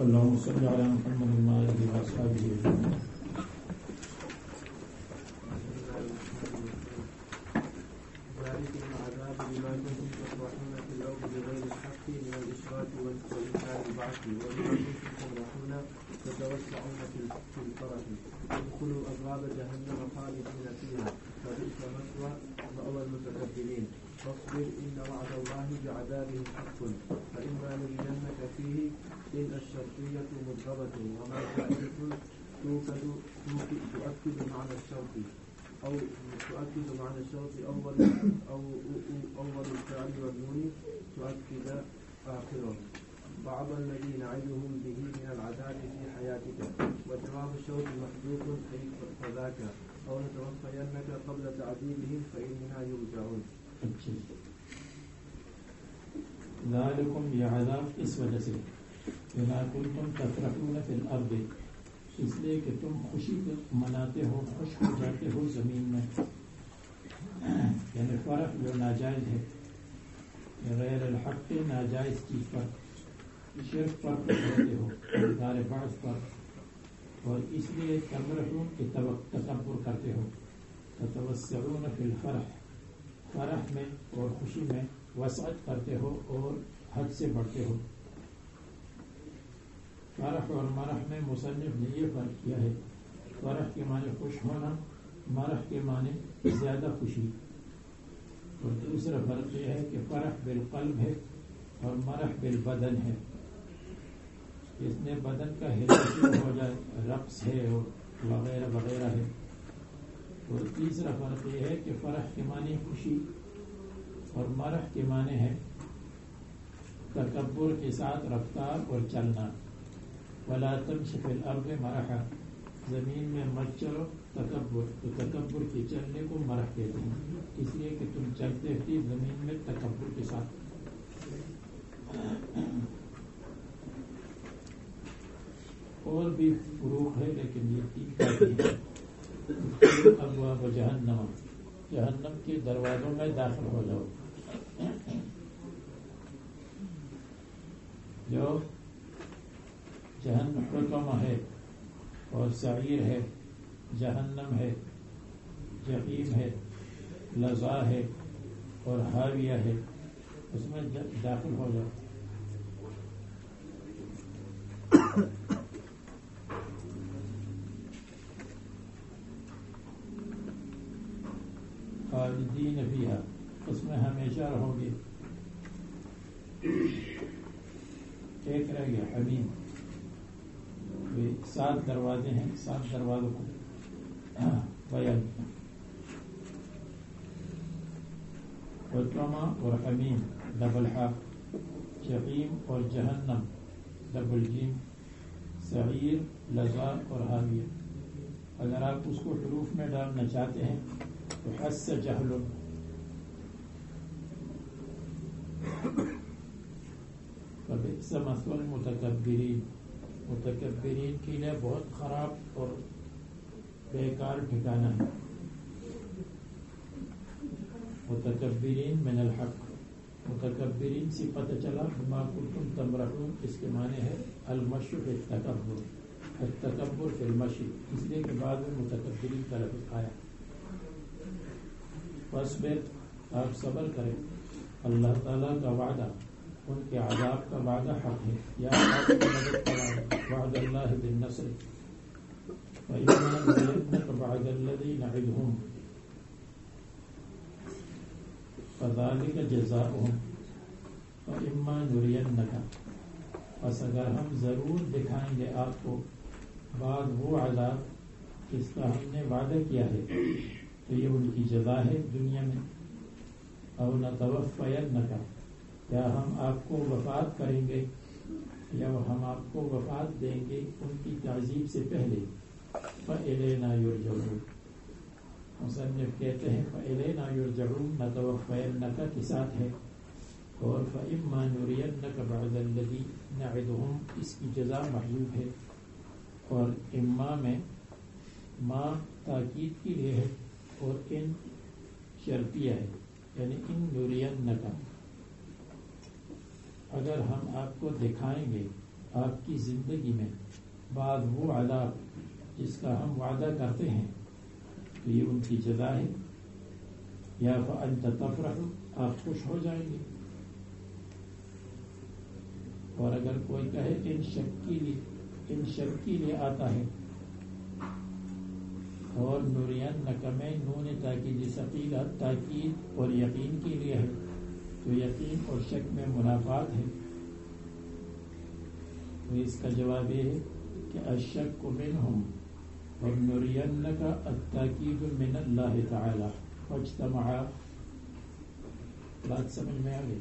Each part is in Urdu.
اللهم صل على محمد وآله وأصحابه أجمعين. ذلك العذاب بما كنتم تفرحون في الأرض بغير الحق من الإشراك وإنكار البعث وبما كنتم تمرحون تتوسعون في الفرح ادخلوا أبواب جهنم خالدين فيها فبئس مثوى المتكبرين فاصبر إن وعد الله بعذابه حق فإما نجدنك فيه إن الشرطية مضربة وما زائدة تؤكد معنى الشرط أو تؤكد معنى الشرط أول الفعل والنون تؤكد آخره بعض الذي نعدهم به من العذاب في حياتك وجواب الشرط محذوف أي فذاك أو نتوفينك قبل تعذيبهم فإننا يرجعون. ذالکم یہ عذاب اس وجہ سے بما کنتم تفرحون فی الارض اس لیے کہ تم خوشی مناتے ہو خوش ہو جاتے ہو زمین میں یعنی فرح جو ناجائز ہے غیر الحق ناجائز چیز پر شرک پر رہتے ہو انکار بعض پر اور اس لیے تمرحون کی تکبر کرتے ہو تتوسعون فی الفرح فرح میں اور خوشی میں وسعت کرتے ہو اور حد سے بڑھتے ہو. فرح اور مرح میں مصنف نے یہ فرق کیا ہے فرح کے معنی خوش ہونا مرح کے معنی زیادہ خوشی اور دوسرا فرق یہ ہے کہ فرح بالقلب ہے اور مرح بالبدن ہے اس میں بدن کا ہلنا ہو جائے رقص ہے اور وغیرہ وغیرہ ہے اور تیسرا فرق یہ ہے کہ فرح کے معنی خوشی اور مرح کے معنی ہے تکبر کے ساتھ رفتار اور چلنا ولا تمش فی الارض مرحا زمین میں مت چلو تکبر تو تکبر کے چلنے کو مرح کہتے ہیں اس لیے کہ تم چلتے تھے زمین میں تکبر کے ساتھ. اور بھی فروق ہے لیکن یہ تین کافی ہے. ابواب جہنم جہنم کے دروازوں میں داخل ہو جاؤ جو جہنم حطمہ ہے اور سعیر ہے جہنم ہے جحیم ہے لظا ہے اور حاویہ ہے اس میں داخل ہو جاؤ. خالدین فیہا اس میں ہمیشہ رہو گے. ایک رہ گیا حمیم 7 دروازے ہیں 7 دروازوں کو بیان حطمہ اور حمیم ڈبل حا جحیم اور جہنم ڈبل جیم سعیر لظا اور حاویہ. اگر آپ اس کو حروف میں ڈالنا چاہتے ہیں تو حس جہل فبئس مثوى المتکبرین متکبرین کے لیے بہت خراب اور بیکار ٹھکانہ ہے. متکبرین من الحق متکبرین سے پتہ چلا بما کنتم تمرحون اس کے معنی ہے المشی فی التکبر التکبر فی المشی، اس لیے کہ بعد میں متکبرین کا لفظ آیا. فاصبر، آپ صبر کریں، اللہ تعالیٰ کا وعدہ، ان کے عذاب کا وعدہ حق ہے، یا آپ کی مدد کا وعدہ، وعد اللہ بالنصر، وَإِمَّا نُرِيَنَّكَ بَعْدَ الَّذِي نَعِدُهُمْ فَذَلِكَ جَزَاؤُهُمْ وَإِمَّا نُرِيَنَّكَ، پس اگر ہم ضرور دکھائیں گے آپ کو بعد وہ عذاب جس کا ہم نے وعدہ کیا ہے، تو یہ ان کی جزا ہے دنیا میں. او نتوفینک، یا ہم آپ کو وفات کریں گے، یا ہم آپ کو وفات دیں گے ان کی تعذیب سے پہلے. فَإِلَيْنَا يُرْجَعُونَ، مصنف کہتے ہیں فَإِلَيْنَا يُرْجَعُونَ نَتَوَفَّيَنَّكَ کے ساتھ ہے، اور فَإِمَّا نُرِيَنَّكَ بَعْدَ الَّذِي نَعِدُهُمْ اس کی جزا محذوف ہے، اور اما میں ما تاکید کے لیے ہے اور ان شرطیہ ہے، یعنی ان نُرِيَنَّكَ، اگر ہم آپ کو دکھائیں گے آپ کی زندگی میں بعد وہ عذاب جس کا ہم وعدہ کرتے ہیں، تو یہ ان کی جزا ہے. یا فأنت تفرح، آپ خوش ہو جائیں گے. اور اگر کوئی کہے ان شک کے لیے آتا ہے، اور نُرِيَنَّكَ میں نون تاکید ثقیلہ تاکید اور یقین کے لیے ہے، تو یقین اور شک میں منافات ہے. تو اس کا جواب یہ ہے کہ الشک منہم اور نُرِيَنَّكَ التاکید من اللہ تعالی فاجتمعا. بات سمجھ میں آ گئی؟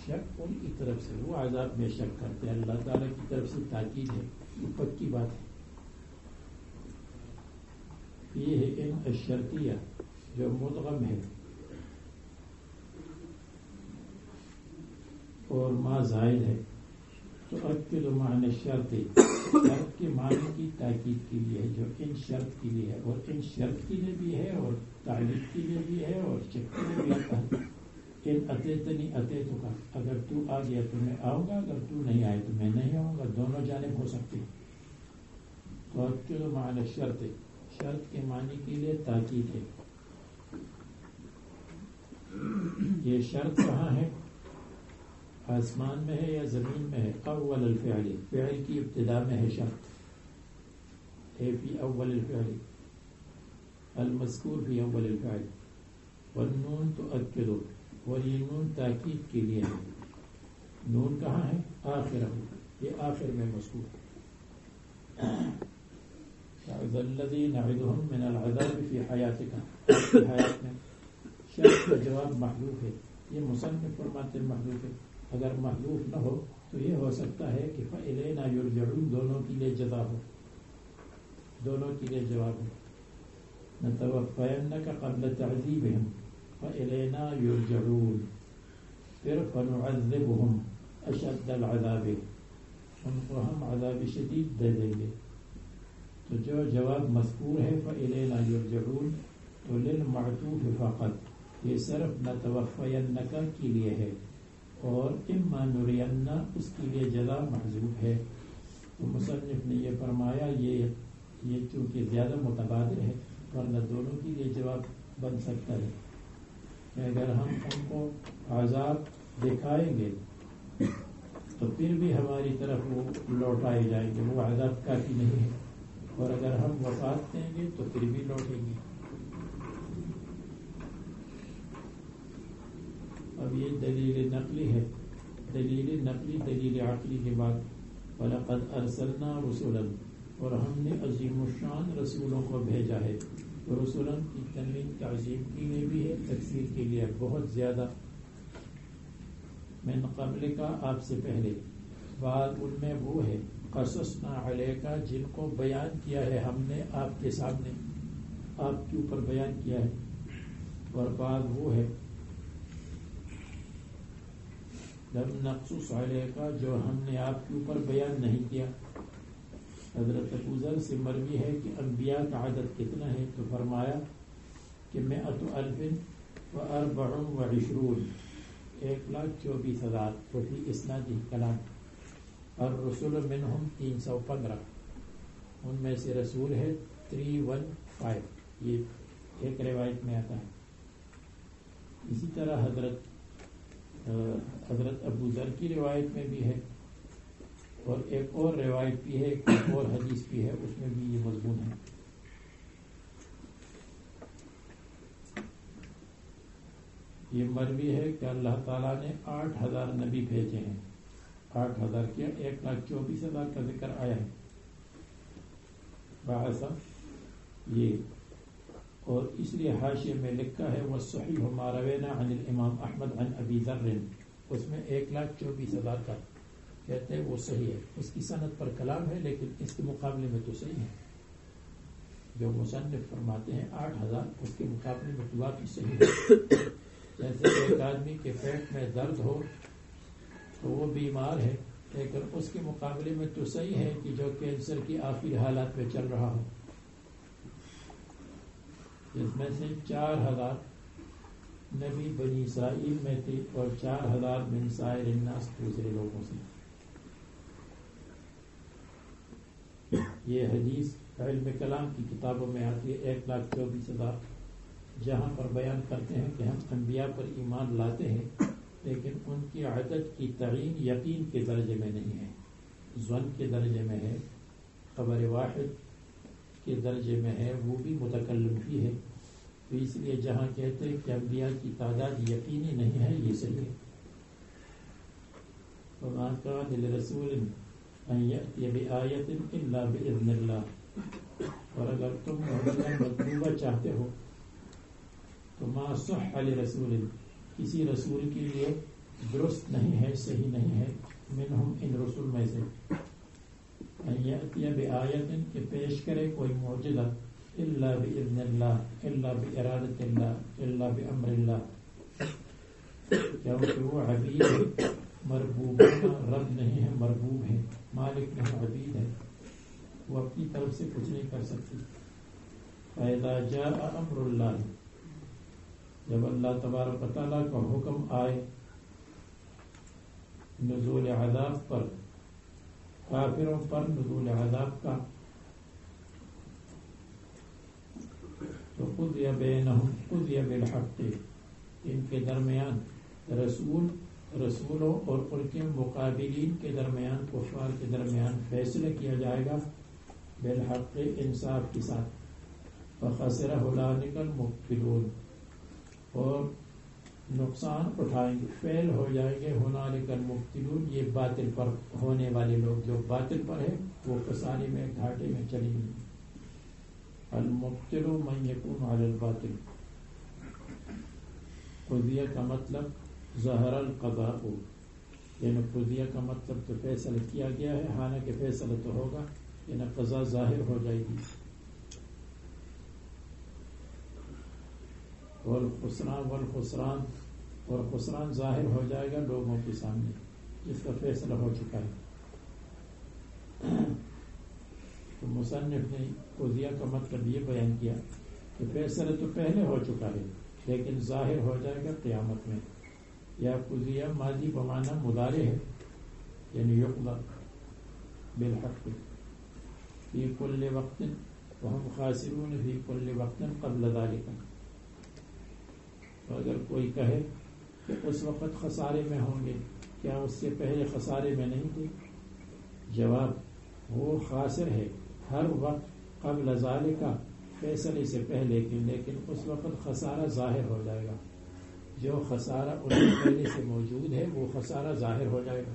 شک ان کی طرف سے، وہ عذاب میں شک کرتے ہیں، اللہ تعالیٰ کی طرف سے تاکید ہے، یہ پکی بات ہے. یہ ہے ان الشرطیہ جو مدغم ہے، اور ما زائد ہے. تو اکد معنی الشرط، شرط کے معنی کی تاکید کے لیے ہے، جو ان شرط کے لیے ہے، اور ان شرط کے لیے بھی ہے، اور تعلیق کے لیے بھی ہے، اور شک کے لیے بھی آتا ہے. ان اتیتنی اتیتک، اگر تو آ گیا تو میں آؤں گا، اگر تو نہیں آئے تو میں نہیں آؤں گا، دونوں جانب ہو سکتے. تو اکد معنی الشرط، شرط کے معنی کے لیے تاکید ہے. یہ شرط کہاں ہے؟ آسمان میں ہے یا زمین میں ہے؟ اول الفعل، فعل کی ابتدا میں ہے شرط، ہے فی اول الفعل، المذکور فی اول الفعل. والنون تؤکد، اور یہ نون تاکید کے لیے ہے. نون کہاں ہے؟ آخر، یہ آخر میں مذکور ہے. الذی نعدہم من العذاب فی حیاتک، آپ کی حیات میں. شرط کا جواب محذوف ہے. یہ مصنف فرماتے ہیں محذوف ہے. اگر محذوف نہ ہو تو یہ ہو سکتا ہے کہ فَإِلَيْنَا يُرْجَعُونَ دونوں کے لیے جزا ہو، دونوں کے لیے جواب ہو. نَتَوَفَّيَنَّكَ قَبْلَ تَعْذِيبِهِمْ فَإِلَيْنَا يُرْجَعُونَ، پھر فَنُعَذِّبُهُمْ أَشَدَّ الْعَذَابِ، ان کو ہم عذاب شدید دے دیں گے. تو جو جواب مذکور ہے فَإِلَيْنَا يُرْجَعُونَ، تو للمعطوف فقط، یہ صرف نَتَوَفَّيَنَّكَ کے لیے ہے، اور اما نُرِيَنَّ اس کے لیے جزا محذوف ہے. تو مصنف نے یہ فرمایا یہ چونکہ زیادہ متبادر ہے، ورنہ دونوں کے لیے جواب بن سکتا ہے کہ اگر ہم ان کو عذاب دکھائیں گے تو پھر بھی ہماری طرف وہ لوٹائے جائیں گے، وہ عذاب کافی نہیں ہے، اور اگر ہم وفات دیں گے تو پھر بھی لوٹیں گے. اب یہ دلیل نقلی ہے. دلیل نقلی دلیل عقلی کے بعد وَلَقَدْ أَرْسَلْنَا رُسُلًا، اور ہم نے عظیم الشان رسولوں کو بھیجا ہے. رسولاً کی تنوین تعظیم کے لیے بھی ہے، تکثیر کے لیے بہت زیادہ. من قبل کا، آپ سے پہلے. بعد ان میں وہ ہے قصصنا علیکا، جن کو بیان کیا ہے ہم نے آپ کے سامنے، آپ کے اوپر بیان کیا ہے. اور بعد وہ ہے لم نقصص علیکا، جو ہم نے آپ کے اوپر بیان نہیں کیا. حضرت ابو ذر سے مروی ہے کہ انبیاء کا عدد کتنا ہے، تو فرمایا کہ 100,024، 1,24,000. وفی اسنادہ کلام. الرسل منہم 315، ان میں سے رسول ہے 315، یہ ایک روایت میں آتا ہے. اسی طرح حضرت ابو ذر کی روایت میں بھی ہے، اور ایک اور روایت بھی ہے، ایک اور حدیث بھی ہے، اس میں بھی یہ مضمون ہے. یہ مروی ہے کہ اللہ تعالیٰ نے 8000 نبی بھیجے ہیں. 8000 کیا 1,24,000 کا ذکر آیا ہے. بعث یہ، اور اس لیے حاشیے میں لکھا ہے وَالصَّحِيحُ مَا رَوَيْنَا عَنِ الْإِمَامِ أَحْمَدَ عَنْ أَبِي ذَرٍ، اس میں 1,24,000 کا کہتے ہیں وہ صحیح ہے. اس کی سند پر کلام ہے لیکن اس کے مقابلے میں تو صحیح ہے. جو مصنف فرماتے ہیں 8000، اس کے مقابلے میں تو واقعی صحیح ہے. جیسے ایک آدمی کے پیٹ میں درد ہو تو وہ بیمار ہے، لیکن اس کے مقابلے میں تو صحیح ہے کہ جو کینسر کی آخری حالات میں چل رہا ہو. جس میں سے 4000 نبی بنی اسرائیل میں تھے اور 4000 من سائر الناس دوسرے لوگوں سے. یہ حدیث علم کلام کی کتابوں میں آتی ہے 1,24,000، جہاں پر بیان کرتے ہیں کہ ہم انبیاء پر ایمان لاتے ہیں لیکن ان کی عدد کی تعین یقین کے درجے میں نہیں ہے، ظن کے درجے میں ہے، خبر واحد کے درجے میں ہے، وہ بھی متکلم ہی ہے. تو اس لیے جہاں کہتے ہیں کہ انبیاء کی تعداد یقینی نہیں ہے، یہ صحیح ہے. وَمَا كَانَ لِرَسُولٍ أَن يَأْتِيَ بِآيَةٍ إِلَّا بِإِذْنِ اللَّهِ، اور اگر تم مطلوبہ چاہتے ہو تو ما صح لرسول، کسی رسول کے لیے درست نہیں ہے، صحیح نہیں ہے، منہم ان رسول میں سے، ان یأتی بآیت کہ پیش کرے کوئی معجزہ، الا بإذن اللہ، الا بإرادت اللہ، الا بأمر اللہ، کیونکہ وہ عبید ہے، مربوب رب نہیں ہے، مربوب ہے، مالک نہیں، عبید ہے، وہ اپنی طرف سے کچھ نہیں کر سکتی. فإذا جاء أمر اللہ، جب اللہ تبارک و تعالیٰ کا حکم آئے نزول عذاب پر، کافروں پر نزول عذاب کا، تو قضی بینہم قضی بالحق، ان کے درمیان رسولوں اور ان کے مقابلین کے درمیان، کفار کے درمیان فیصلہ کیا جائے گا بالحق، انصاف کے ساتھ. فخسر ہنالک المبطلون، اور نقصان اٹھائیں گے، فیل ہو جائیں گے ہنالک المبطلون، یہ باطل پر ہونے والے لوگ، جو باطل پر ہے وہ خسارے میں، گھاٹے میں چلیں گے. المبطل من یکون علی الباطل. قضیہ کا مطلب ظہر القضاء، یعنی قضیہ کا مطلب تو فیصلہ کیا گیا ہے، حالانکہ فیصلہ تو ہوگا، یعنی قضا ظاہر ہو جائے گی. والخسران، اور خسران ظاہر ہو جائے گا لوگوں کے سامنے، جس کا فیصلہ ہو چکا ہے. تو مصنف نے قضیہ کا مطلب یہ بیان کیا کہ فیصلہ تو پہلے ہو چکا ہے لیکن ظاہر ہو جائے گا قیامت میں. یا قضیہ ماضی بمعنی مضارع ہے، یعنی یقضى بالحق فی کل وقت وہم خاسرون فی کل وقت قبل ذلك. تو اگر کوئی کہے کہ اس وقت خسارے میں ہوں گے، کیا اس سے پہلے خسارے میں نہیں تھے؟ جواب، وہ خاسر ہے ہر وقت قبل ذالک، فیصلے سے پہلے کی، لیکن اس وقت خسارہ ظاہر ہو جائے گا. جو خسارہ ان کے پہلے سے موجود ہے وہ خسارہ ظاہر ہو جائے گا.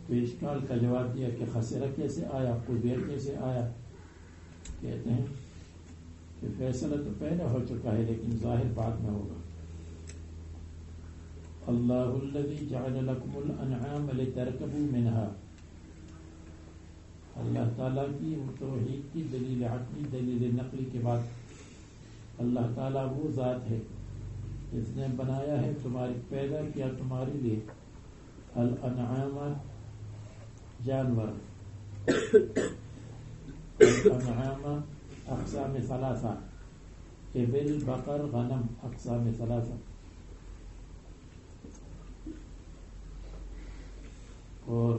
تو اشکال کا جواب دیا کہ خسرہ کیسے آیا، قضیہ کیسے آیا؟ کہتے ہیں کہ فیصلہ تو پہلے ہو چکا ہے لیکن ظاہر بعد میں ہوگا. اللہ الذی جعل لکم الانعام لترکبوا منها، اللہ تعالیٰ کی توحید کی دلیل عقلی، دلیل نقلی کے بعد اللہ تعالیٰ وہ ذات ہے جس نے بنایا ہے، تمہاری پیدا کیا تمہارے لیے الانعام، جانور. الانعام اقسام ثلاثہ، ابل، بقر، غنم، اقسام ثلاثہ. اور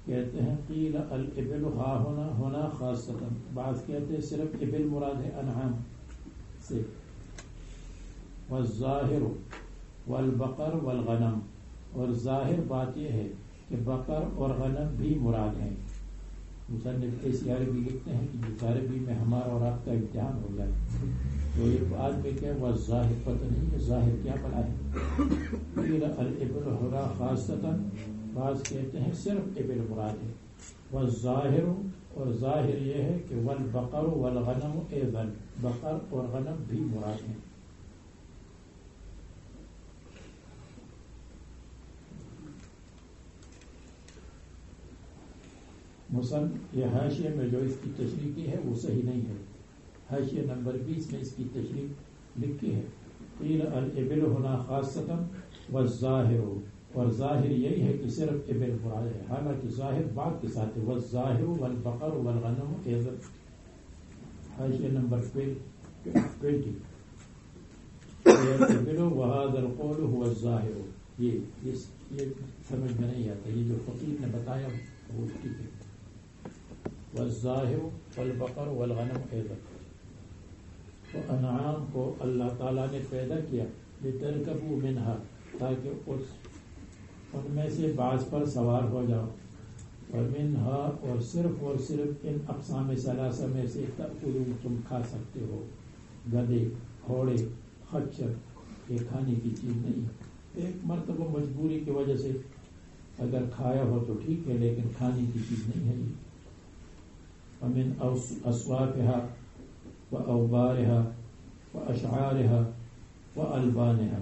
کہتے ہیں قیل الابل ہا ہونا خاصتاً، بعض کہتے ہیں صرف ابل مراد ہے انعام سے، والظاہر والبقر والغنم، اور ظاہر بات یہ ہے کہ بقر اور غنم بھی مراد ہیں۔ مصنف ایسی عربی لکھتے ہیں کہ جس عربی میں ہمارا اور آپ کا امتحان ہو جائے تو یہ آدمی کہ وہ ظاہر پتہ نہیں ہے ظاہر کیا بنا ہے۔ قیل الابل ہنا خاصتاً، بعض کہتے ہیں صرف ابل مراد ہے، والظاہر، اور ظاہر یہ ہے کہ والبقر والغنم ایضا، بقر اور غنم بھی مراد ہیں۔ یہ حاشیے میں جو اس کی تشریح کی ہے وہ صحیح نہیں ہے۔ حاشیہ نمبر 20 میں اس کی تشریح لکھی ہے قیل الابل ہنا خاصتاً والظاہر، اور ظاہر یہی ہے کہ صرف ابل مراد ہے، حالانکہ ظاہر بات کے ساتھ ہے والظاہر والبقر والغنم ایضا۔ حاشیہ نمبر 20 الابل وهذا القول هو الظاہر، یہ سمجھ میں نہیں آتا، یہ جو فقیر نے بتایا وہ ٹھیک ہے۔ والظاہر والبقر والغنم ایضا، تو انعام کو اللہ تعالیٰ نے پیدا کیا لترکبوا منہا، تاکہ ان میں سے بعض پر سوار ہو جاؤ، اور منہا، اور صرف ان اقسام ثلاثہ میں سے تأکلون، تم کھا سکتے ہو۔ گدے، گھوڑے، خچر یہ کھانے کی چیز نہیں ہے، ایک مرتبہ مجبوری کی وجہ سے اگر کھایا ہو تو ٹھیک ہے، لیکن کھانے کی چیز نہیں ہے یہ۔ ومن أصوافها وأوبارها وأشعارها وألبانها،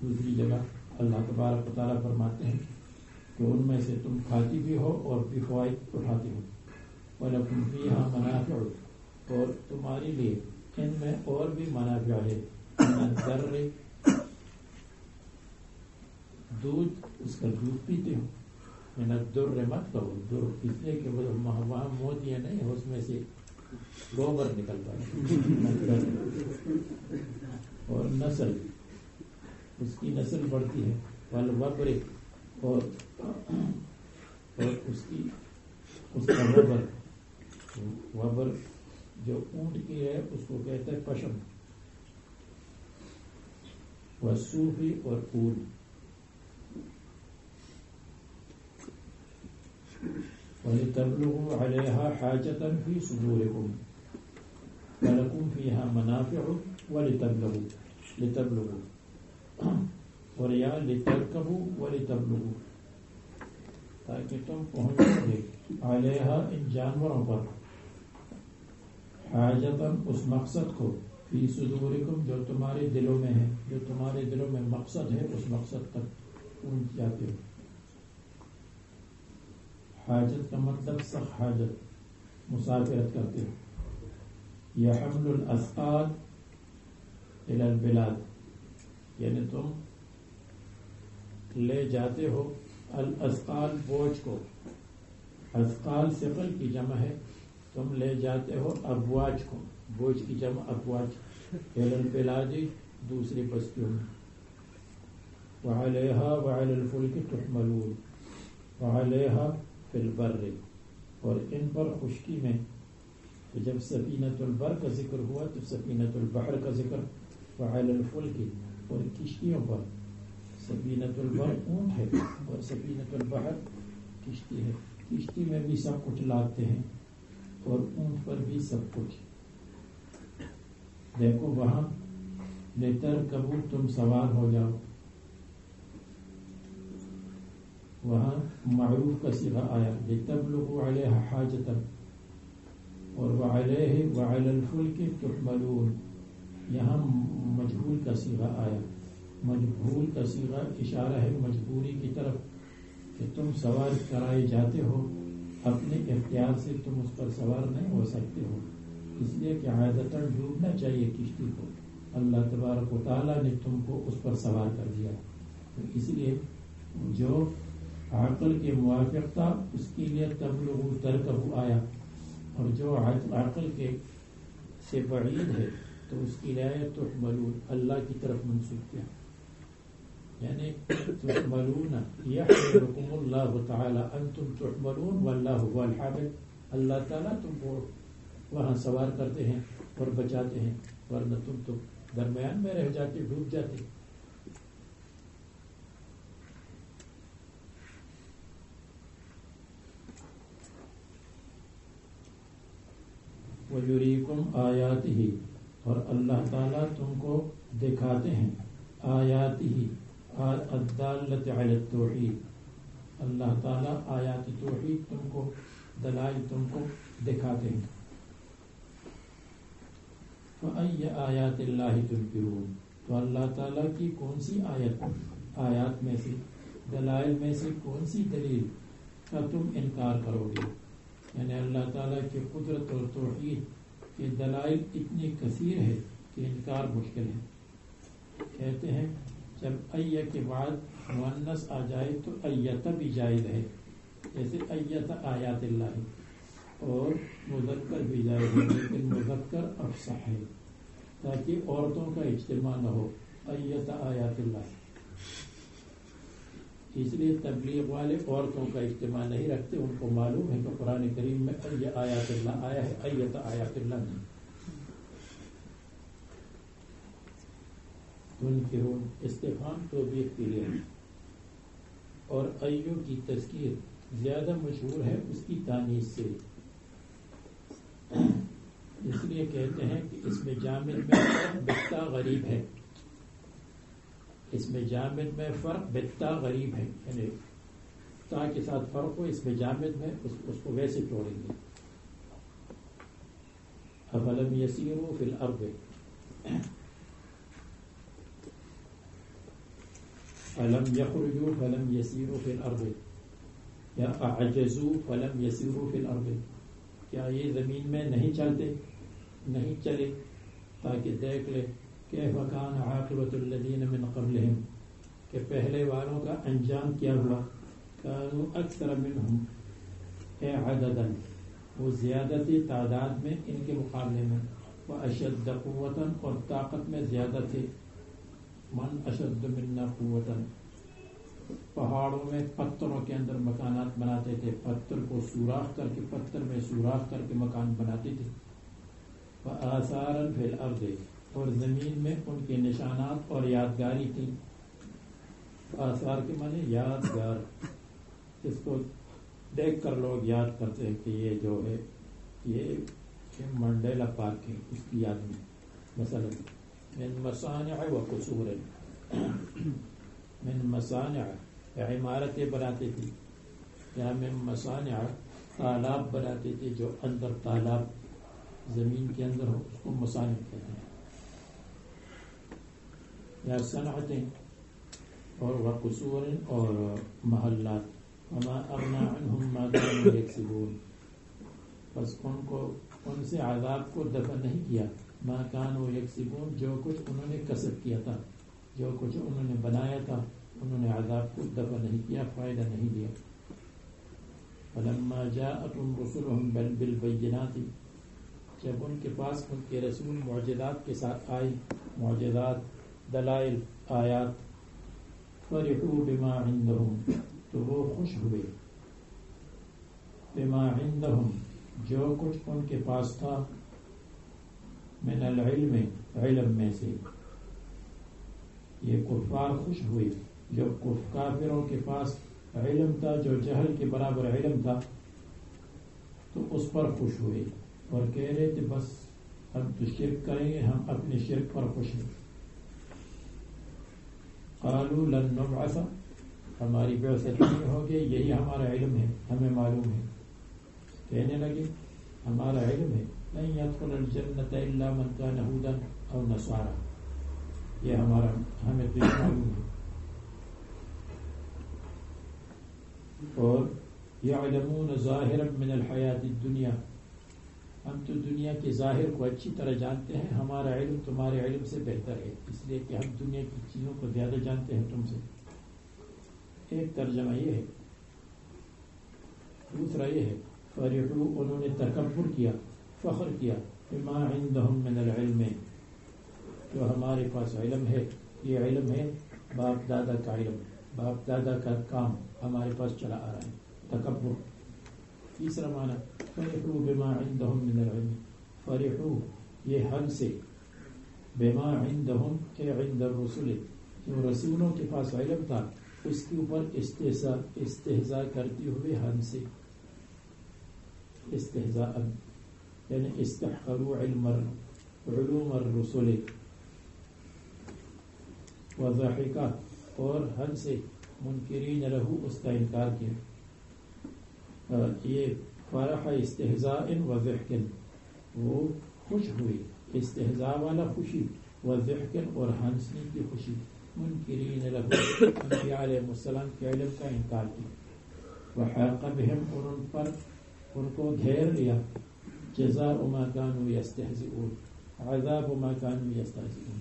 دوسری جگہ اللہ تبارک و تعالیٰ فرماتے ہیں کہ ان میں سے تم کھاتی بھی ہو اور بھی فوائد اٹھاتے ہو۔ وَلَكُمْ فِيهَا مَنَافِعُ، اور تمہارے لیے ان میں اور بھی منافع ہے۔ من الدر، دودھ، اس کا دودھ پیتے ہو۔ من الدر مت کہو در، اس لیے کہ وہاں موتیاں نہیں، اس میں سے گوبر نکلتا ہے۔ اور نسل، اس کی نسل بڑھتی ہے۔ والوبر، اور اس کا وبر جو اونٹ کی ہے اس کو کہتے ہیں پشم۔ والصوفی، اور اون۔ وَلِتَبْلُغُوا عَلَيْهَا حَاجَةً فِي صُدُورِكُمْ وَلَكُمْ فِيهَا مَنَافِعُ وَلِتَبْلُغُوا، اور یا لِتَرْكَبُوا وَلِتَبْلُغُوا، تاکہ تم پہنچو گے علیہا، ان جانوروں پر، حاجتاً، اس مقصد کو، فی صدورکم، جو تمہارے دلوں میں ہے، جو تمہارے دلوں میں مقصد ہے اس مقصد تک پہنچ جاتے ہو۔ حاجت کا مطلب سخت حاجت، مسافرت کرتے ہو۔ یحمل الاثقال الی البلاد، یعنی تم لے جاتے ہو الاثقال، بوجھ کو، اثقال ثقل کی جمع ہے، تم لے جاتے ہو ابواج کو، بوجھ کی جمع ابواج، الی البلاد، دوسری بستیوں میں۔ وعلیہا وعلی الفلک تحملون، وعلیہا فی البر، اور ان پر خشکی میں، تو جب سفینۃ البر کا ذکر ہوا تو سفینۃ البحر کا ذکر، وعلی الفلک، اور کشتیوں پر، سفینۃ البر اونٹ ہے اور سفینۃ البحر کشتی ہے، کشتی میں بھی سب کچھ لاتے ہیں اور اونٹ پر بھی سب کچھ۔ دیکھو وہاں لترکبوا، تم سوار ہو جاؤ، وہاں معروف کا صیغہ آیا لتبلغوا علیہا حاجتا، اور وعلیہ وعلی الفلک تحملون، یہاں مجہول کا صیغہ آیا۔ مجہول کا صیغہ اشارہ ہے مجبوری کی طرف، کہ تم سوار کرائے جاتے ہو، اپنے اختیار سے تم اس پر سوار نہیں ہو سکتے ہو، اس لیے کہ عادتاً ڈوبنا چاہیے کشتی کو، اللہ تبارک و تعالیٰ نے تم کو اس پر سوار کر دیا، تو اس لیے جو عقل کے موافق تھا اس کے لیے تبلغوا ترکبوا آیا، اور جو عقل کے سے بعید ہے تو اس کی رعایت تحملون، اللہ کی طرف منسوب کیا۔ یعنی تحملون یحملکم اللہ تعالی انتم تحملون واللہ هو الحامل، اللہ تعالیٰ تم کو وہاں سوار کرتے ہیں اور بچاتے ہیں، ورنہ تم تو درمیان میں رہ جاتے، ڈوب جاتے۔ وَيُرِيكُمْ آيَاتِهِ، اور اللہ تعالیٰ تم کو دکھاتے ہیں آیاتہ الدالۃ علی التوحید، اللہ تعالیٰ آیات توحید تم کو، دلائل تم کو دکھاتے ہیں۔ فَأَيَّ آیات اللہ تنکرون، تو اللہ تعالیٰ کی کون سی آیات میں سے، دلائل میں سے کون سی دلیل کا تم انکار کرو گے؟ یعنی اللہ تعالیٰ کی قدرت اور توحید کے دلائل اتنی کثیر ہے کہ انکار مشکل ہے۔ کہتے ہیں جب ایہ کے بعد مؤنث آ جائے تو ایت بھی جائز ہے، جیسے ایت آیات اللہ، اور مذکر بھی جائز ہے، لیکن مذکر افصح ہے تاکہ عورتوں کا اجتماع نہ ہو، ایت آیات اللہ، اس لیے تبلیغ والے عورتوں کا اجتماع نہیں رکھتے، ان کو معلوم ہے کہ قرآن کریم میں ایہ آیات اللہ آیا ہے، ایت آیات اللہ نہیں۔ تنکرون استفہام توبیخ کے لیے، اور ایو کی تذکیر زیادہ مشہور ہے اس کی تانیث سے، اس لیے کہتے ہیں کہ اس میں جامد میں بتا غریب ہے، اس میں جامد میں فرق بتا غریب ہے، یعنی تا کے ساتھ فرق ہو، اس میں جامد میں اس کو ویسے توڑیں گے۔ افلم یسیروا فی الارض، فلم یخرجوا فلم یسیروا فی الارض، یا اعجزوا فلم یسیروا فی الارض، کیا یہ زمین میں نہیں چلتے، نہیں چلے تاکہ دیکھ لے کیف کان عاقبۃ الذین من قبلہم، کہ پہلے والوں کا انجام کیا ہوا، کانوا اکثر منہم عددا، وہ زیادہ تھی تعداد میں ان کے مقابلے میں، واشد قوتا، اور طاقت میں زیادہ تھے، من اشد منا قوتا، پہاڑوں میں پتھروں کے اندر مکانات بناتے تھے، پتھر کو سوراخ کر کے، پتھر میں سوراخ کر کے مکان بناتے تھے، وآثارا فی الارض، اور زمین میں ان کے نشانات اور یادگاری تھی۔ آثار کے معنی یادگار، جس کو دیکھ کر لوگ یاد کرتے ہیں کہ یہ جو ہے یہ منڈیلا پارک ہے، اس کی یاد میں، مثلا من مصانع و قصور، من مصانع عمارتیں بناتے تھے، یا من مصانع تالاب بناتے تھے، جو اندر تالاب زمین کے اندر ہو اس کو مصانع کہتے ہیں، یا صنعتیں، اور وقصور، اور محلات۔ وما اغنى عنهم ما كانوا يكسبون، بس ان سے عذاب کو دفع نہیں کیا، ما كانوا يكسبون، جو کچھ انہوں نے کسب کیا تھا، جو کچھ انہوں نے بنایا تھا، انہوں نے عذاب کو دفع نہیں کیا، فائدہ نہیں دیا۔ فلما جاءتهم رسلهم بالبينات، جب ان کے پاس ان کے رسول معجزات کے ساتھ آئی، معجزات، دلائل، آیات، فرحوا بما عندهم، تو وہ خوش ہوئے، بما عندهم، جو کچھ ان کے پاس تھا، من العلم، علم میں سے، یہ کفار خوش ہوئے، جو کافروں کے پاس علم تھا، جو جہل کے برابر علم تھا، تو اس پر خوش ہوئے، اور کہہ رہے تھے بس ہم تو شرک کریں گے، ہم اپنے شرک پر خوش ہیں۔ قالوا لن نبعث، ہماری بعثت نہیں ہوگی، یہی ہمارا علم ہے، ہمیں معلوم ہے، کہنے لگے ہمارا علم ہے، لن يدخل الجنة الا من كان هودا او نصارى، یہ ہمیں تو معلوم ہے۔ اور يعلمون ظاہرا من الحیات الدنیا، ہم تو دنیا کے ظاہر کو اچھی طرح جانتے ہیں، ہمارا علم تمہارے علم سے بہتر ہے، اس لیے کہ ہم دنیا کی چیزوں کو زیادہ جانتے ہیں تم سے۔ ایک ترجمہ یہ ہے، دوسرا یہ ہے فرحوا، انہوں نے تکبر کیا، فخر کیا، بما عندهم من العلم، جو ہمارے پاس علم ہے، یہ علم ہے باپ دادا کا علم، باپ دادا کا کام ہمارے پاس چلا آ رہا ہے، تکبر. تیسرا معنی فرحوا بما عندهم من العلم، فرحوا یہ حد سے، بما عندهم اے عند الرسل، جو رسولوں کے پاس علم تھا اس کے اوپر استہزاء کرتے ہوئے حد سے، استہزاء یعنی استحقروا علوم الرسل، وضحکا اور حد سے منکرین لہو اس کا انکار کیا. یہ فرح استہزاء و ضحک، وہ خوش ہوئی، استہزاء والا خوشی، و ضحک اور ہنسنے کی خوشی، منکرین لہو انبیاء علیہ السلام کے علم کا انکار کیا. وحاق بهم اور ان پر ان کو گھیر لیا، جزاء ما كانوا يستهزئون، عذاب ما كانوا يستهزئون.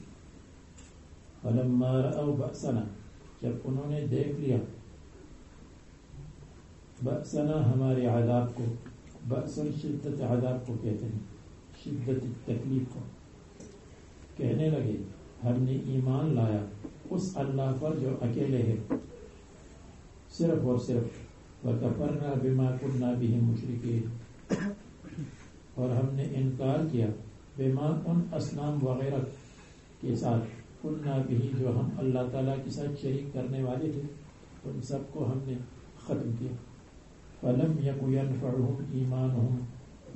فلما رأوا بأسنا، جب انہوں نے دیکھ لیا بأسنا ہمارے عذاب کو، بأس شدت عذاب کو کہتے ہیں، شدت تکلیف کو، کہنے لگے ہم نے ایمان لایا اس اللہ پر جو اکیلے ہے صرف اور صرف، وَكَفَرْنَا بِمَا كُنَّا بِهِ مُشْرِكِينَ، اور ہم نے انکار کیا بما ان اصنام وغیرہ کے ساتھ، کُنَّا بِهِ جو ہم اللہ تعالیٰ کے ساتھ شریک کرنے والے تھے، ان سب کو ہم نے ختم کیا. فَلَمْ يَكُ يَنْفَعُهُمْ إِيمَانُهُمْ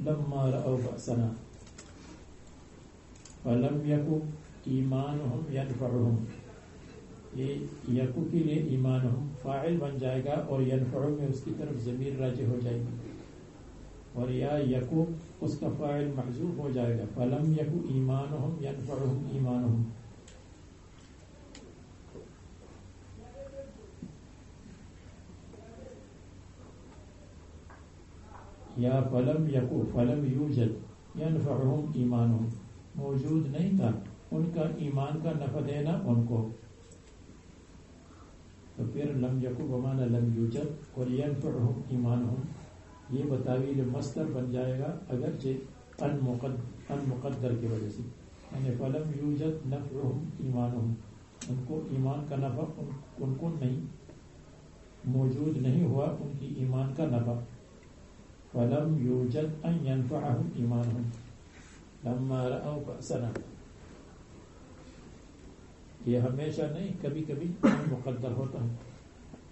لَمَّا رَأَوْا بَأْسَنَا، فَلَمْ يَكُ إِيمَانُهُمْ يَنْفَعُهُمْ، یہ یکو کے لیے ایمانہم فاعل بن جائے گا اور ینفعو میں اس کی طرف ضمیر راجع ہو جائے گی، اور یا یکو اس کا فاعل محذوف ہو جائے گا. فلم یکو ایمانہم ینفعہم ایمانہم، یا فلم یکو فلم یوجد ینفعہم ایمانہم، موجود نہیں تھا ان کا ایمان کا نفع دینا ان کو. تو پھر لم یکو بمعنی لم یوجد اور ینفعہم ایمانہم یہ بتاویل مصدر بن جائے گا اگرچہ ان مقدر کی وجہ سے، یعنی فلم یوجد نفعہم ایمانہم، ان کو ایمان کا نفع ان کو نہیں، موجود نہیں ہوا ان کی ایمان کا نفع. فلم یوجد ان ینفعہم ایمانہم لما رأوا بأسنا، یہ ہمیشہ نہیں، کبھی کبھی مقدر ہوتا ہے.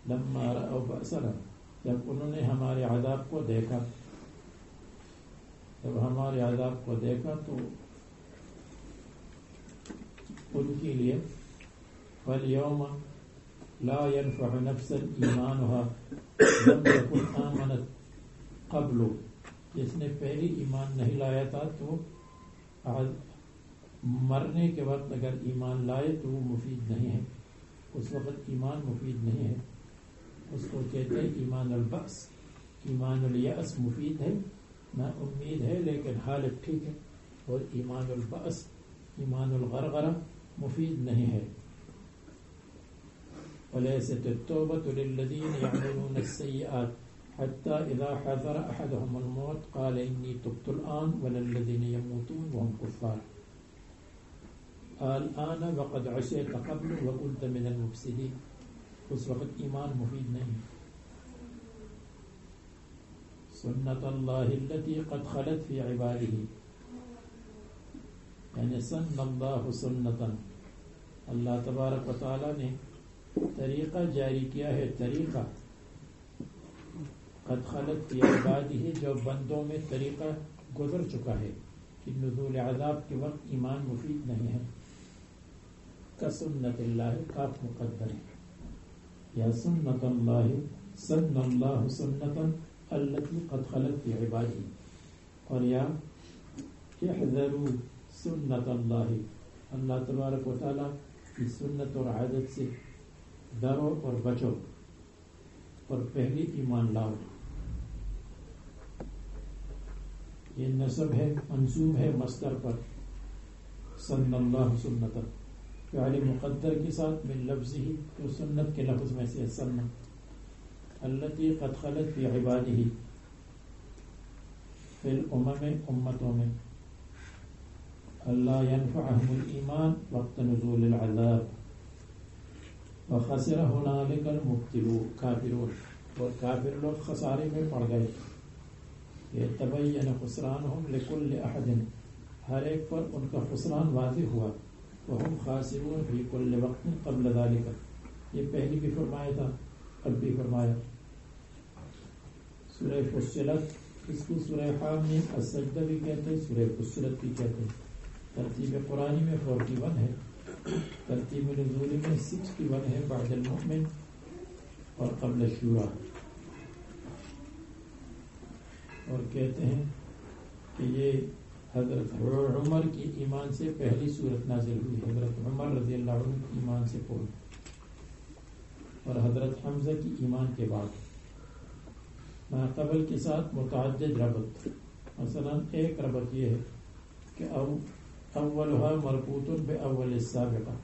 لما رأوا بأسنا، جب انہوں نے ہمارے عذاب کو دیکھا، جب ہمارے عذاب کو دیکھا تو ان کے لیے فَالْيَوْمَ لَا يَنْفَعُ نَفْسًا إِيمَانُهَا لَمْ تَكُنْ آمَنَتْ قَبْلُ، جس نے پہلی ایمان نہیں لایا تھا تو مرنے کے وقت اگر ایمان لائے تو وہ مفید نہیں ہے، اس وقت ایمان مفید نہیں ہے. اس کو کہتے ہیں ایمان البأس. ایمان الیأس مفید ہے، نا امید ہے لیکن حالت ٹھیک ہے، اور ایمان البأس ایمان الغرغرہ مفید نہیں ہے. وَلَيْسَتِ التَّوْبَةُ لِلَّذِينَ يَعْمَلُونَ السَّيِّئَاتِ حَتَّى إِذَا حَضَرَ أَحَدَهُمُ الْمَوْتُ قَالَ إِنِّي تُبْتُ الْآنَ وَلَا الَّذِينَ يَمُوتُونَ وَهُمْ كُفَّارٌ الآن وقد عصيت قبل وكنت من المفسدين، اس وقت ایمان مفید نہیں. سنت اللہ التي قد خلت في عباده، یعنی سن اللہ سنتا، اللہ تبارک و تعالی نے طریقہ جاری کیا ہے، طریقہ قد خلت في عباده جو بندوں میں طریقہ گزر چکا ہے کہ نزول عذاب کے وقت ایمان مفید نہیں ہے. سنت اللہ کاف مقدر ہے، یا سنت اللہ سن اللہ سنتا التي قد خلت في عباده، اور یا احذروا سنت اللہ، اللہ تبارک و تعالی کی سنت اور عادت سے ڈرو اور بچو اور پہلی ایمان لاؤ. یہ نسب ہے، منصوب ہے مصدر پر، سن اللہ سنتا فعل مقدر کے ساتھ من لفظ ہی، تو سنت کے لفظ میں سے سنت التي قد خلت في عباده فی الامم امتوں میں، اللہ ينفعهم الایمان وقت نزول العذاب، فخسر هنالك المبطلون کافرون، اور کافر لوگ خسارے میں پڑ گئے. يتبين خسرانهم لكل أحد، ہر ایک پر ان کا خسران واضح ہوا. وهم خاسرون في كل وقت قبل ذلك، یہ پہلی بھی فرمایا تھا، اب بھی فرمایا. سورہ فصلت، اس کو سورہ حامیم السجدہ بھی کہتے ہیں، سورہ فصلت بھی کہتے ہیں. ترتیب قرآنی میں 41 ہے، ترتیب نزولی میں 61 ہے، بعد المؤمن اور قبل الشورى. اور کہتے ہیں کہ یہ حضرت عمر کی ایمان سے پہلی صورت نازل ہوئی، حضرت عمر رضی اللہ عنہ کی ایمان سے پہلے، اور حضرت حمزہ کی ایمان کے بعد. ما قبل کے ساتھ متعدد ربط، مثلا ایک ربط یہ ہے کہ اولها مربوط باول السابقہ.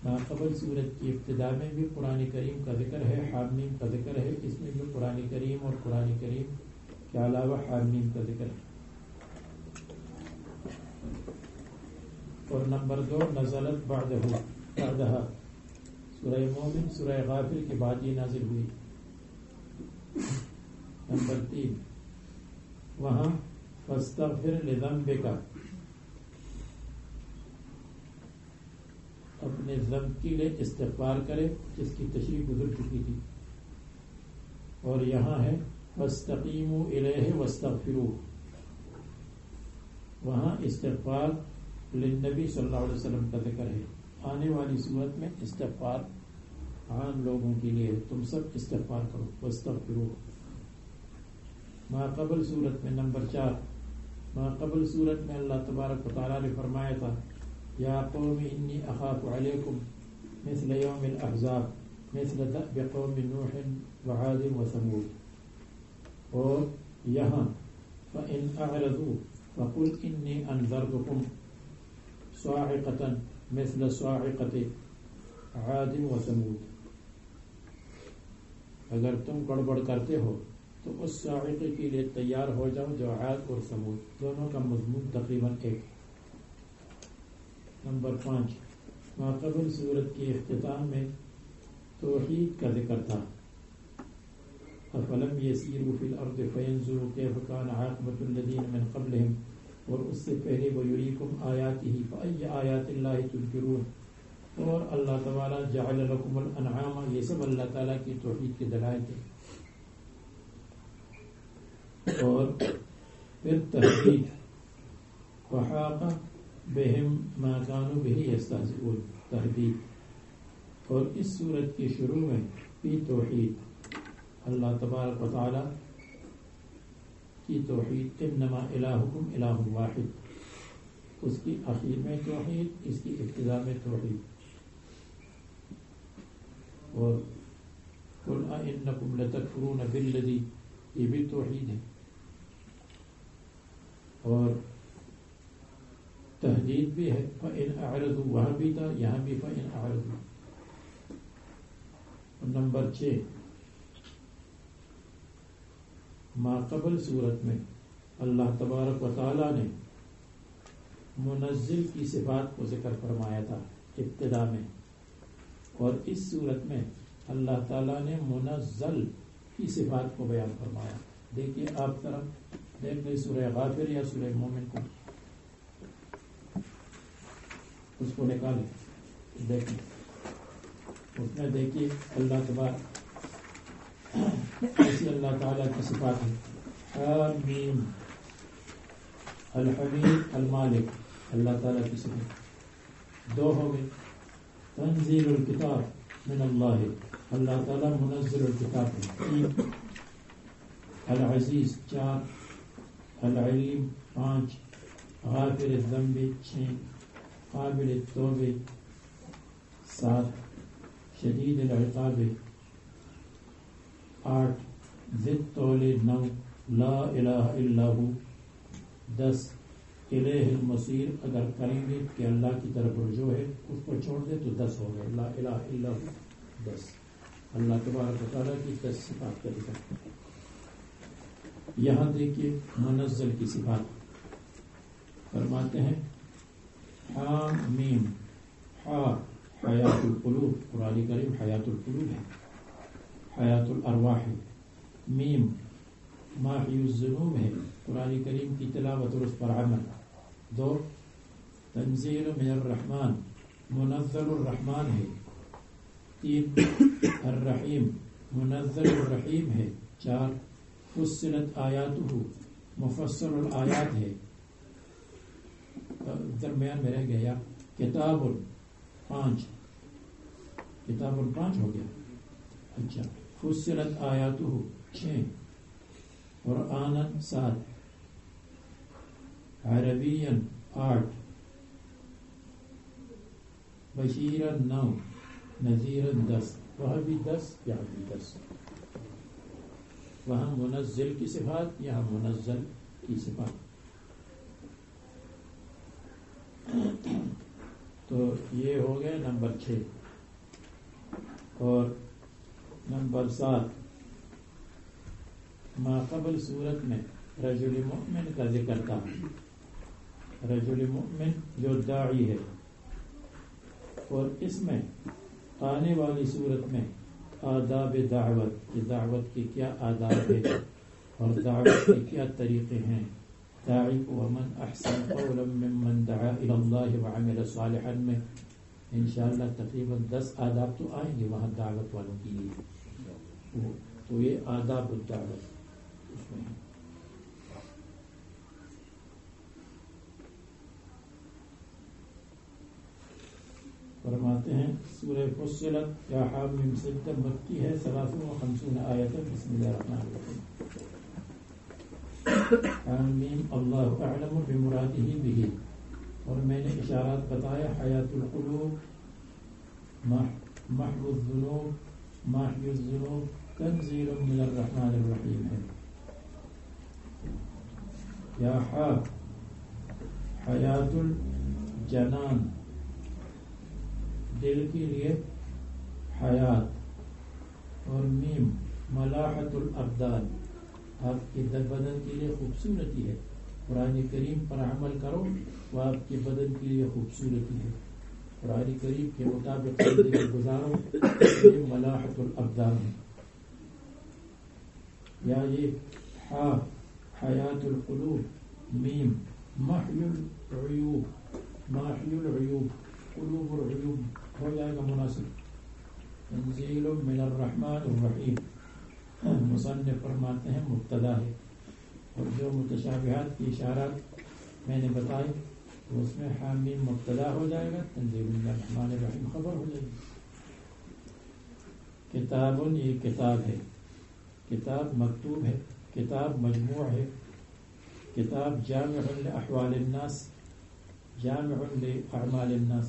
ما قبل صورت کی ابتدا میں بھی قرآن کریم کا ذکر ہے، حامیم کا ذکر ہے، اس میں بھی قرآن کریم اور قرآن کریم کے علاوہ حامیم کا ذکر ہے. اور نمبر 2 نزلت بعدها، سورہ مومن سورہ غافر کے بعد یہ نازل ہوئی. نمبر 3 وہاں فاستغفر لذنبک، اپنے ذنب کے لیے استغفار کرے، جس کی تشریح گزر چکی تھی. اور یہاں ہے فاستقیموا الیہ واستغفروہ، وہاں استغفار للنبی صلی اللہ علیہ وسلم کا ذکر ہے. آنے والی صورت میں استغفار عام لوگوں کے لیے، تم سب استغفار کرو، واستغفروہ. ما قبل صورت میں نمبر 4، ما قبل صورت میں اللہ تبارک و تعالیٰ نے فرمایا تھا یا قوم انی اخاف علیکم مثل یوم الاحزاب مثل دأب قوم نوح وعاد وثمود. اور یہاں فإن أعرضوا فقل إني أنذرتكم صاعقة مثل صاعقة عاد وثمود. اگر تم گڑبڑ کرتے ہو تو اس صاعقے کے لیے تیار ہو جاؤ جو عاد اور ثمود، دونوں کا مضمون تقریباً ایک. نمبر 5 ما قبل صورت کے اختتام میں توحید کا ذکر تھا. افلم یسیروا فی الارض فینظروا کیف کان عاقبۃ الذین من قبلہم، اور اس سے پہلے ویریکم آیاتہ فای آیات اللہ تنکرون. اور اللہ تعالیٰ جعل لکم الانعام، یہ سب اللہ تعالیٰ کی توحید کے دلائل تھے. اور پھر تحقیق وحاق بہم ما کانوا بہ یستہزئون، تحقیق. اور اس صورت کی شروع میں بھی توحید، اللہ تبارک و تعالی کی توحید، انما الہکم الہ واحد، اس کی اخیر میں توحید، اس کی ابتدا میں توحید. اور قل اَإِنَّكُمْ لَتَكْفُرُونَ بِالَّذِي، یہ بھی توحید ہے. اور تحدید بھی ہے، فَإِنْ أَعْرَضُوا، وہاں بھی تھا، یہاں بھی فَإِنْ أَعْرَضُوا. نمبر 6 ما قبل صورت میں اللہ تبارک و تعالیٰ نے منزل کی صفات کو ذکر فرمایا تھا ابتدا میں، اور اس صورت میں اللہ تعالیٰ نے منزل کی صفات کو بیان فرمایا. دیکھیے آپ طرف دیکھ لیں سورہ غافر یا سورہ مومن کو، اس کو نکالیں، دیکھیں اس میں دیکھیے اللہ تبارک ایسی اللہ تعالیٰ کی صفات ہے. حامیم، الحمید المالک، اللہ تعالیٰ کی صفات 2 ہو گئی. تنزیل الکتاب من اللہ، اللہ تعالیٰ منزل الکتاب ہے 3. العزیز 4. العلیم 5. غافر الذنب 6. قابل التوب 7. شدید العقاب 8. ذی الطول 9. لا الہ الا ہو 10. الیہ المصیر، اگر کریں گے کہ اللہ کی طرف رجوع ہے اس کو چھوڑ دے تو 10 ہو گئے. لا الہ الا ہو 10. اللہ تبارک و تعالیٰ کی 10 صفات کا ذکر. یہاں دیکھیے منزل کی صفات فرماتے ہیں حامیم، حا حیات القلوب، قرآن کریم حیات القلوب ہے، حیات الارواح ہے. میم ماحی الذنوب ہے، قرآن کریم کی تلاوت اور اس پر عمل. 2 تنزیل من الرحمن، منزل الرحمن ہے. 3 الرحیم، منزل الرحیم ہے. 4 فصلت آیاتہ، مفصل الآیات ہے. درمیان میں رہ گیا کتاب 5، کتاب 5 ہو گیا. اچھا فصلت آیاتہ 6، قرآن 7، عربین 8، بشیرن 9، نذیرن 10. وہاں بھی 10، یہاں بھی 10. وہاں منزل کی صفات، یہاں منزل کی صفات. تو یہ ہو گئے نمبر 6. اور نمبر 7 ما قبل صورت میں رجل مؤمن کا ذکر تھا. رجل مؤمن جو داعی ہے، اور اس میں آنے والی صورت میں آداب دعوت، کہ دعوت کے کیا آداب ہے اور دعوت کے کیا طریقے ہیں. داعی ومن احسن قولا ممن دعا الى اللہ وعمل صالحا میں انشاءاللہ تقریباً 10 آداب تو آئیں گے وہاں دعوت والوں کے لیے. تو یہ آداب الدعوت اس میں ہے. فرماتے ہیں سورہ فصلت یا حامیم سجدہ مکی ہے، 53 آیت. بسم اللہ الرحمن الرحیم. حامیم اللہ اعلم بمرادہ بہ. اور میں نے اشارات بتایا، حیات القلوب، محو الذنوب، ماحی الذنوب، تنزیل من الرحمن الرحیم ہے. یا حیات الجنان، دل کے لیے حیات. اور میم ملاحت الابدان، آپ کے بدن کے لیے خوبصورتی ہے. قرآن کریم پر عمل کرو وہ آپ کے بدن کے لیے خوبصورتی ہے. قرآن کریم کے مطابق زندگی گزارو، یہ ملاحت الابدان ہے. یا یہ حیات القلوب، میم محی العیوب، ماحی العیوب، قلوب العیوب ہو جائے گا مناسب. تنزیل من الرحمن الرحیم، مصنف فرماتے ہیں مبتدا ہے. اور جو متشابہات کی اشارات میں نے بتائی تو اس میں حامیم مبتدا ہو جائے گا، تنزیل من الرحمن الرحیم خبر ہو جائے گی. کتاب، یہ کتاب ہے. کتاب مکتوب ہے، کتاب مجموع ہے. کتاب جامع لاحوال الناس، جامع لاعمال الناس.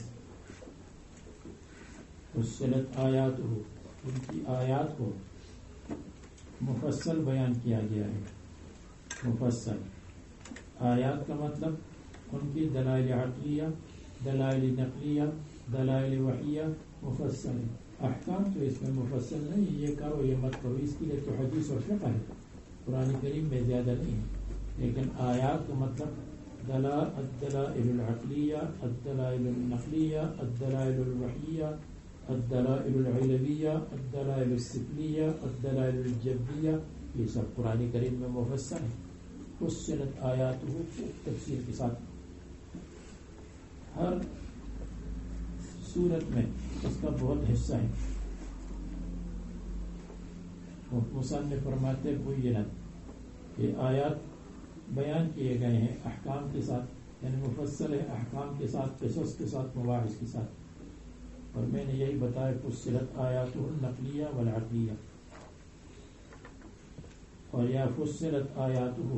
فصلت آیاتہ، ان کی آیات کو مفصل بیان کیا گیا ہے. مفصل آیات کا مطلب ان کی دلائل عقلیہ، دلائل نقلیہ، دلائل وحیہ مفصل ہے. احکام تو اس میں مفصل نہیں، یہ کرو یہ مت کرو، اس کے لیے تو حدیث اور فقہ ہے، قرآن کریم میں زیادہ نہیں ہے. لیکن آیات کا مطلب الدلائل العقلیہ، الدلائل النقلیہ، الدلائل الوحیہ، الدلائل العلویہ، الدلائل السفلیہ، الدلائل الجبریہ، یہ سب قرآن کریم میں مفصل ہے. فصلت آیاتہ تفسیر کے ساتھ. ہر سورت میں اس کا بہت حصہ ہے. مصنف فرماتے بینت، یہ آیات بیان کیے گئے ہیں احکام کے ساتھ، یعنی مفصل ہے احکام کے ساتھ، قصص کے ساتھ، مواعظ کے ساتھ. اور میں نے یہی بتایا فصلت آیاتہ النقلیہ والعقلیہ. اور یا فصلت آیاتہ،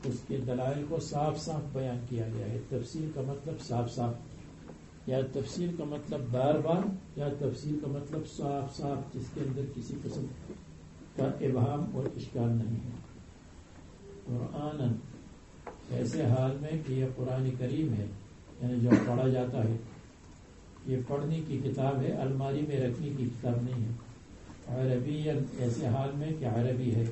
اس کے دلائل کو صاف صاف بیان کیا گیا ہے. تفسیر کا مطلب صاف صاف، یا تفسیر کا مطلب بار بار، یا تفسیر کا مطلب صاف صاف جس کے اندر کسی قسم کا ابہام اور اشکال نہیں ہے. قرآن ایسے حال میں کہ یہ قرآن کریم ہے، یعنی جو پڑھا جاتا ہے، یہ پڑھنے کی کتاب ہے، الماری میں رکھنے کی کتاب نہیں ہے. عربین ایسے حال میں کہ عربی ہے.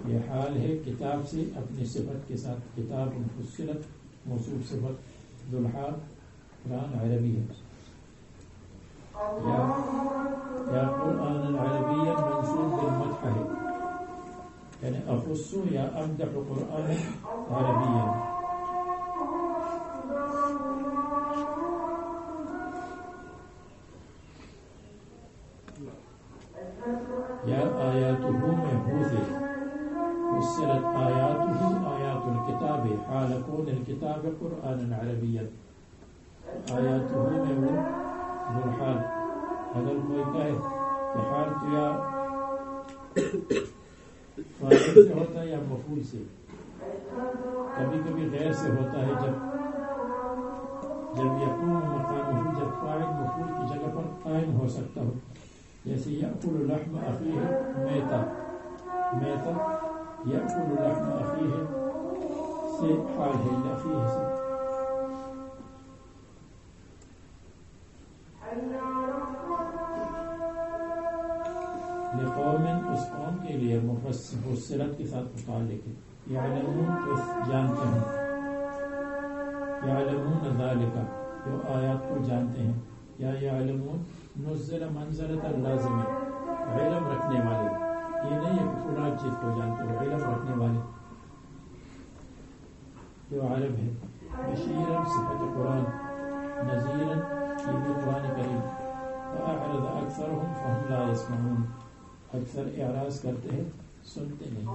یہ حال ہے کتاب سے اپنی صفت کے ساتھ. کتاب فصلت موصوف صفت، ذوالحال قرآن عربی ہے. یا قرآن عربی منصوب بالمدح ہے، یعنی اخص یا امدح قرآن عربی. یا آیاتہ میں ہو سے فصلت آیاتہ آیات الکتاب حال کون الکتاب قرآن عربی. آیاتہ میں وہ ذوالحال، اگر کوئی کہے کہ حال تو یا فاعل سے ہوتا ہے یا مفعول سے، کبھی کبھی غیر سے ہوتا ہے جب یقوم مقام ہو، جب فاعل مفعول کی جگہ پر قائم ہو سکتا ہو، جیسے یأکل لحم اخیہ میتا، میتا یأکل لحم اخیہ سے حال ہے، اخیہ سے. لقوم اس قوم کے لیے مفصلت کے ساتھ متعلق ہے. یعلمون تو جانتے ہیں، یعلمون ذالک جو آیات کو جانتے ہیں، یا یعلمون نزل منزلۃ اللازم، علم رکھنے والے. یہ نہیں ہے کہ فلاں چیز کو جانتے ہو، علم رکھنے والے جو عالم ہے. بشیرا صفت قرآن، نذیرا یہ بھی قرآن کریم. فأعرض اکثرهم فهم لا يسمعون، اکثر اعراض کرتے ہیں، سنتے نہیں.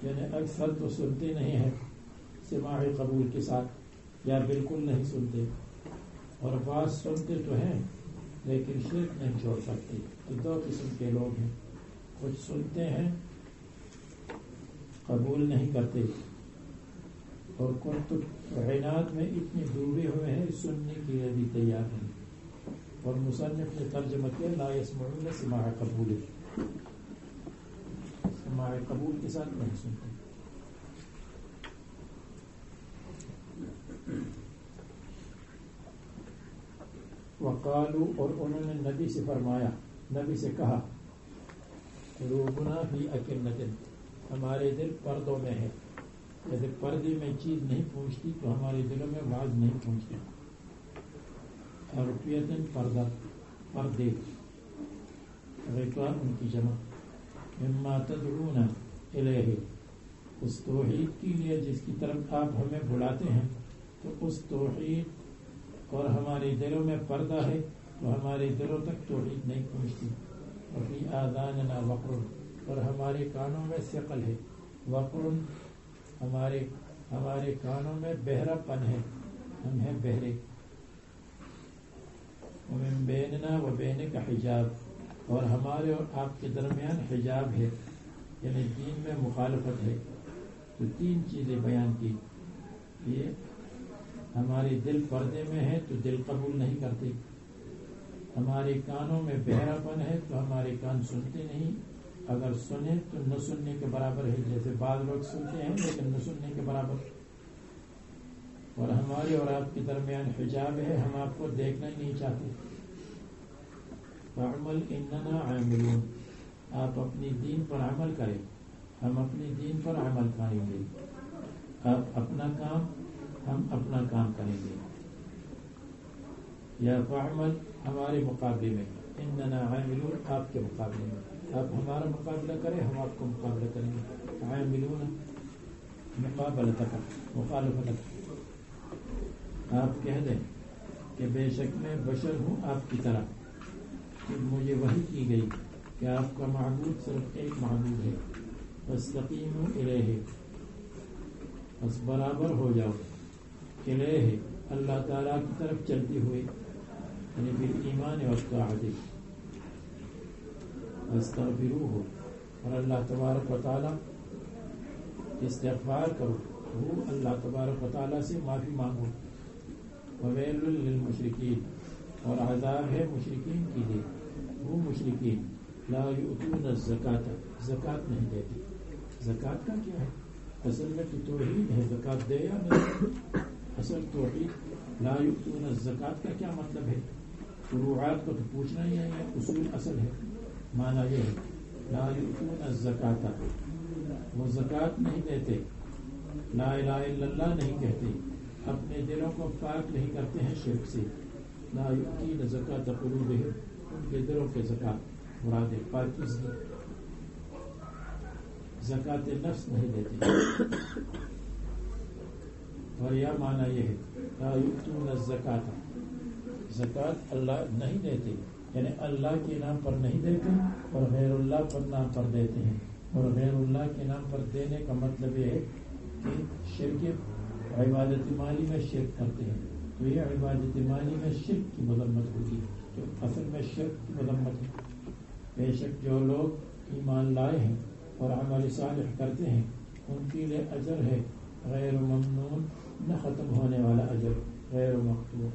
یعنی اکثر تو سنتے نہیں ہیں سماع قبول کے ساتھ، یا بالکل نہیں سنتے، اور بعض سنتے تو ہیں لیکن شرک نہیں چھوڑ سکتے. تو دو قسم کے لوگ ہیں، کچھ سنتے ہیں قبول نہیں کرتے، اور کچھ تو عناد میں اتنے ڈوبے ہوئے ہیں سننے کے لیے بھی تیار نہیں. اور مصنف نے ترجمہ کیا لا یسمعون سماع قبول، ہمارے قبول کے ساتھ نہیں سنتے. وقالو اور انہوں نے نبی سے فرمایا، نبی سے کہا، قلوبنا فی اکنۃ، ہمارے دل پردوں میں ہے. جیسے پردے میں چیز نہیں پہنچتی تو ہمارے دلوں میں واز نہیں پہنچتی. عرفیتن پردہ، پردے، غطاء ان کی جمع. مما تدعونا الیہ، اس توحید کے لیے جس کی طرف آپ ہمیں بلاتے ہیں، تو اس توحید اور ہمارے دلوں میں پردہ ہے تو ہمارے دلوں تک توحید نہیں پہنچتی. وفی آذاننا وقر، اور ہمارے کانوں میں ثقل ہے. وقر ہمارے کانوں میں بہرا پن ہے، ہم ہیں بہرے. ومن بیننا و بینک حجاب، اور ہمارے اور آپ کے درمیان حجاب ہے، یعنی دین میں مخالفت ہے. تو تین چیزیں بیان کی. یہ ہمارے دل پردے میں ہے تو دل قبول نہیں کرتے، ہمارے کانوں میں بہرا پن ہے تو ہمارے کان سنتے نہیں، اگر سنیں تو نہ سننے کے برابر ہے. جیسے بعض لوگ سنتے ہیں لیکن نہ سننے کے برابر. اور ہمارے اور آپ کے درمیان حجاب ہے، ہم آپ کو دیکھنا ہی نہیں چاہتے. فعمل اننا عاملون، آپ اپنی دین پر عمل کریں، ہم اپنی دین پر عمل کریں گے. آپ اپنا کام، ہم اپنا کام کریں گے. یا فعمل ہمارے مقابلے میں، اننا عاملون آپ کے مقابلے میں. آپ ہمارا مقابلہ کریں، ہم آپ کو مقابلہ کریں گے. عاملون مقابلتک، مخالفتک. آپ کہہ دیں کہ بے شک میں بشر ہوں آپ کی طرح، کہ مجھے وحی کی گئی کہ آپ کا معبود صرف ایک معبود ہے. فاستقیموا الیہ، بس برابر ہو جاؤ. الیہ اللہ تعالیٰ کی طرف چلتے ہوئے، یعنی بالایمان والطاعت. استغفروہ، اور اللہ تبارک و تعالیٰ استغفار کرو، وہ اللہ تبارک و تعالیٰ سے معافی مانگو. وویل للمشرکین، اور عذاب ہے مشرکین کے لیے. وہ مشرکین لا یؤتون الزکات زکات نہیں دیتے. زکات کا کیا ہے؟ اصل میں تو توحید ہے، زکات دے یا نہیں. اصل توحید. لا یؤتون الزکات کا کیا مطلب ہے؟ فروعات کو تو پوچھنا ہی ہے، یہ اصول اصل ہے. معنی یہ ہے لا یؤتون الزکات، وہ زکات نہیں دیتے، لا الہ الا اللہ نہیں کہتے، اپنے دلوں کو پاک نہیں کرتے ہیں شرک سے. لا یؤتون زکات قلوبہم، ان کے دلوں کے زکات مراد پاکیزگی. زکات نفس نہیں دیتے. اور یہ معنی یہ ہے لا یؤتون الزکات، زکات اللہ نہیں دیتے، یعنی اللہ کے نام پر نہیں دیتے اور غیر اللہ پر نام پر دیتے ہیں. اور غیر اللہ کے نام پر دینے کا مطلب یہ ہے کہ شرک عبادت مالی میں شرک کرتے ہیں. تو یہ عبادت مالی میں شرک کی مذمت ہوگی، تو اصل میں شرک کی مذمت ہے. بے شک جو لوگ ایمان لائے ہیں اور عمل صالح کرتے ہیں ان کے لیے اجر ہے غیر ممنون، نہ ختم ہونے والا اجر، غیر مقطوع.